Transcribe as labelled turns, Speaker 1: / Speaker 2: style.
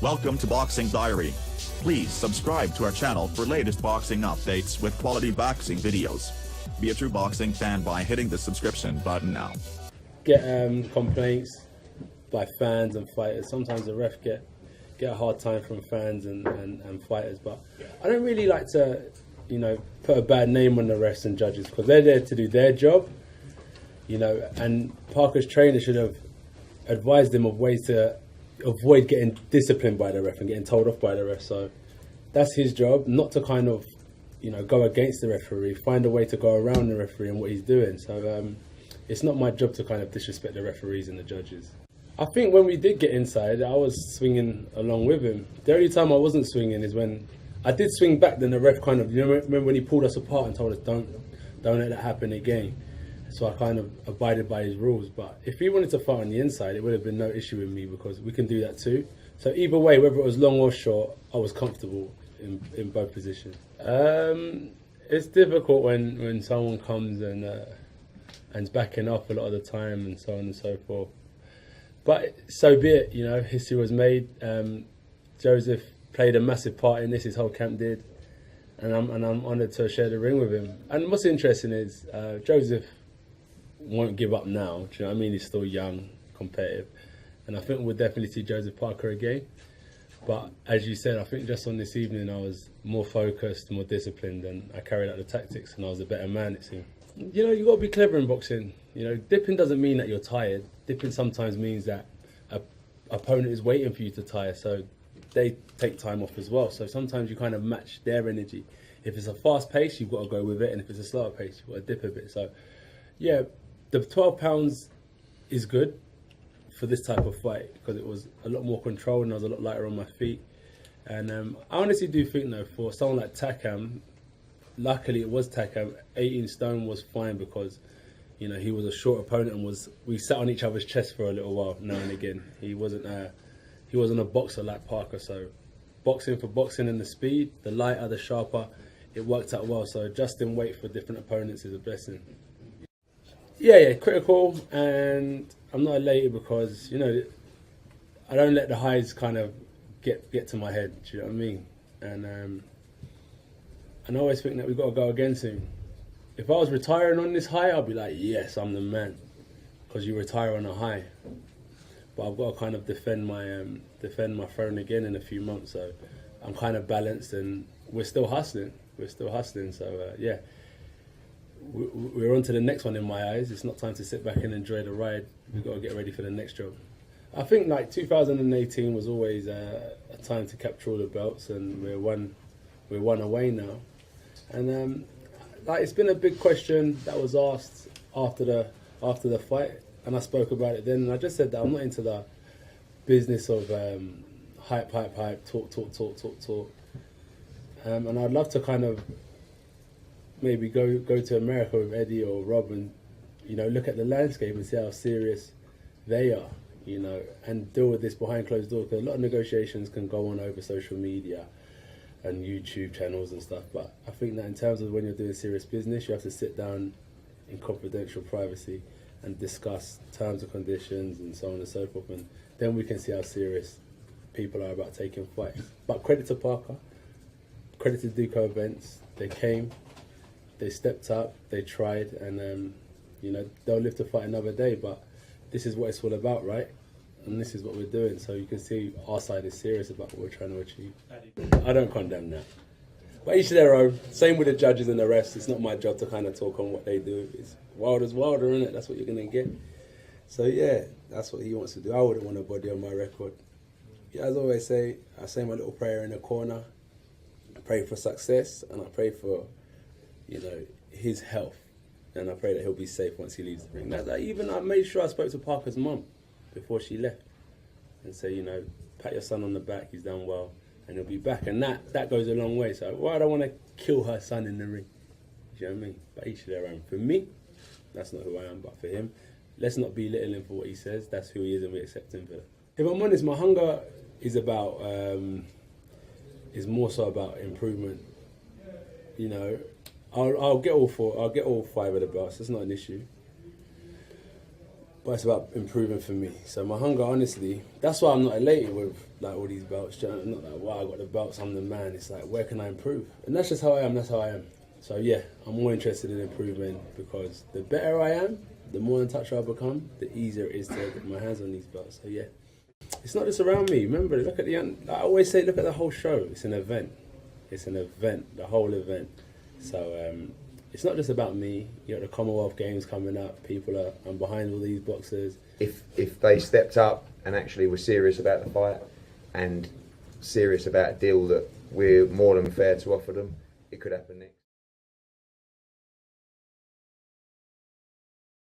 Speaker 1: Welcome to Boxing Diary. Please subscribe to our channel for latest boxing updates with quality boxing videos. Be a true boxing fan by hitting the subscription button now.
Speaker 2: Get complaints by fans and fighters. Sometimes the ref get a hard time from fans and fighters, but I don't really like to, put a bad name on the refs and judges because they're there to do their job, and Parker's trainer should have advised him of ways to avoid getting disciplined by the ref and getting told off by the ref. So that's his job, not to kind of, go against the referee, find a way to go around the referee and what he's doing. So it's not my job to kind of disrespect the referees and the judges. I think when we did get inside, I was swinging along with him. The only time I wasn't swinging is when I did swing back, then the ref kind of, remember when he pulled us apart and told us don't let that happen again. So I kind of abided by his rules. But if he wanted to fight on the inside, it would have been no issue with me because we can do that too. So either way, whether it was long or short, I was comfortable in both positions. It's difficult when someone comes and's backing off a lot of the time and so on and so forth. But so be it, history was made. Joseph played a massive part in this, his whole camp did. And I'm honoured to share the ring with him. And what's interesting is Joseph won't give up now. Do you know what I mean? He's still young, competitive. And I think we'll definitely see Joseph Parker again. But as you said, I think just on this evening I was more focused, more disciplined, and I carried out the tactics and I was a better man, it seemed. You've got to be clever in boxing. Dipping doesn't mean that you're tired. Dipping sometimes means that a opponent is waiting for you to tire, so they take time off as well. So sometimes you kind of match their energy. If it's a fast pace, you've got to go with it, and if it's a slower pace, you've got to dip a bit. So, yeah, the 12 pounds is good for this type of fight because it was a lot more controlled and I was a lot lighter on my feet. And I honestly do think, though, for someone like Takam, luckily it was Takam, 18 stone was fine because, he was a short opponent and we sat on each other's chest for a little while now and again. He wasn't a boxer like Parker, so boxing for boxing and the speed, the lighter, the sharper, it worked out well. So adjusting weight for different opponents is a blessing. Yeah, critical, and I'm not elated because, I don't let the highs kind of get to my head, do you know what I mean? And I always think that we've got to go against him. If I was retiring on this high, I'd be like, yes, I'm the man, because you retire on a high. But I've got to kind of defend my throne again in a few months, so I'm kind of balanced, and we're still hustling. So yeah, we're on to the next one in my eyes. It's not time to sit back and enjoy the ride. We've got to get ready for the next job. I think 2018 was always a time to capture all the belts, and we're one away now. And it's been a big question that was asked after the fight, and I spoke about it then. And I just said that I'm not into the business of hype, talk. And I'd love to kind of maybe go to America with Eddie or Rob and look at the landscape and see how serious they are, and deal with this behind closed doors, because a lot of negotiations can go on over social media and YouTube channels and stuff. But I think that in terms of when you're doing serious business, you have to sit down in confidential privacy and discuss terms and conditions and so on and so forth, and then we can see how serious people are about taking fights. But credit to Parker, credit to Duco Events. They came, they stepped up, they tried, and they'll live to fight another day. But this is what it's all about, right? And this is what we're doing. So you can see our side is serious about what we're trying to achieve. I don't condemn that. But each their own. Same with the judges and the rest. It's not my job to kind of talk on what they do. It's Wilder's Wilder, isn't it? That's what you're going to get. So yeah, that's what he wants to do. I wouldn't want a body on my record. Yeah, as I always say, I say my little prayer in the corner. I pray for success, and I pray for, his health. And I pray that he'll be safe once he leaves the ring. I made sure I spoke to Parker's mum before she left and say, pat your son on the back, he's done well, and he'll be back. And that goes a long way. So I don't want to kill her son in the ring. Do you know what I mean? But each of their own. For me, that's not who I am. But for him, let's not belittle him for what he says. That's who he is, and we accept him for that. If I'm honest, my hunger is about, is more so about improvement. I'll get all 5 of the belts. That's not an issue. but it's about improving for me. So my hunger, honestly, that's why I'm not elated with like all these belts. I'm not like, wow, I got the belts, I'm the man. It's like, where can I improve? And that's just how I am. That's how I am. So yeah, I'm more interested in improving, because the better I am, the more untouchable I become, the easier it is to get my hands on these belts. So yeah, it's not just around me. Remember, look at I always say, look at the whole show. It's an event. It's an event, the whole event. So it's not just about me. You know, the Commonwealth Games coming up. I'm behind all these boxers.
Speaker 3: If they stepped up and actually were serious about the fight and serious about a deal that we're more than fair to offer them, it could happen next.